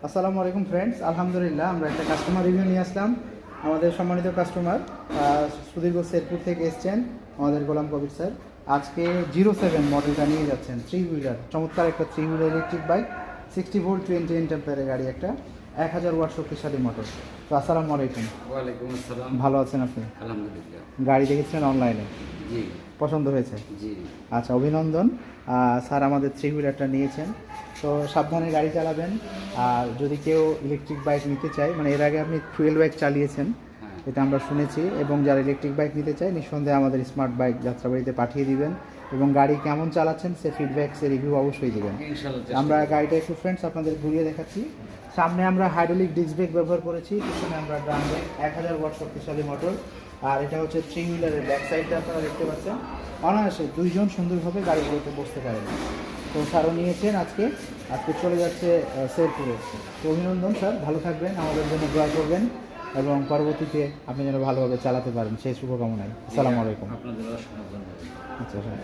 আসসালামু আলাইকুম ফ্রেন্ডস, আলহামদুলিল্লাহ আমরা একটা কাস্টমার রিভিউ নিয়ে আসলাম। আমাদের সম্মানিত কাস্টমার সুদীর্ঘ শেরপুর থেকে এসছেন আমাদের গোলাম কবির স্যার। আজকে 07 মডেলটা নিয়ে যাচ্ছেন, থ্রি হুইলার, চমৎকার একটা three wheeler electric bike, 60 volt 20 অ্যাম্পিয়ারের গাড়ি, একটা 1000 ওয়াট শক্তিশালী মোটর। তো আসসালামু আলাইকুম। ওয়ালাইকুম আসসালাম। ভালো আছেন আপনি? আলহামদুলিল্লাহ। গাড়ি দেখেছিলেন অনলাইনে, জি পছন্দ হয়েছে? জি। আচ্ছা, অভিনন্দন। স্যার আমাদের থ্রি হুইলারটা নিয়েছেন, তো সাবধানে গাড়ি চালাবেন। আর যদি কেউ ইলেকট্রিক বাইক নিতে চায়, মানে এর আগে আপনি ফুয়েল বাইক চালিয়েছেন, হ্যাঁ এটা আমরা শুনেছি, এবং যারা ইলেকট্রিক বাইক নিতে চায় নিঃসন্দেহে আমাদের স্মার্ট বাইক যাত্রাবাড়িতে পাঠিয়ে দিবেন, এবং গাড়ি কেমন চালাচ্ছেন সে ফিডব্যাক, সে রিভিউ অবশ্যই দেবেন। ইনশাআল্লাহ আমরা চেষ্টা করব। গাড়িটা একটু ফ্রেন্ডস আপনাদের ঘুরিয়ে দেখাচ্ছি। সামনে আমরা হাইড্রোলিক ডিস্ক ব্রেক ব্যবহার করেছি, পিছনে আমরা ড্রাম ব্রেক, 1000 ওয়াট শক্তিশালী মোটর। আর এটা হচ্ছে থ্রি হুইলারের ব্যাক সাইডটা আপনারা দেখতে পাচ্ছেন। অনায়াসে দুইজন সুন্দরভাবে গাড়িগুলোতে বসতে পারেন। তো স্যারও নিয়েছেন আজকে আজকে চলে যাচ্ছে শেরপুরে। তো অভিনন্দন স্যার, ভালো থাকবেন, আমাদের জন্য দোয়া করবেন, এবং পরবর্তীতে আপনি যেন ভালোভাবে চালাতে পারেন সেই শুভকামনায়। আসসালামু আলাইকুম। আপনাদের অসংখ্য ধন্যবাদ। আচ্ছা স্যার।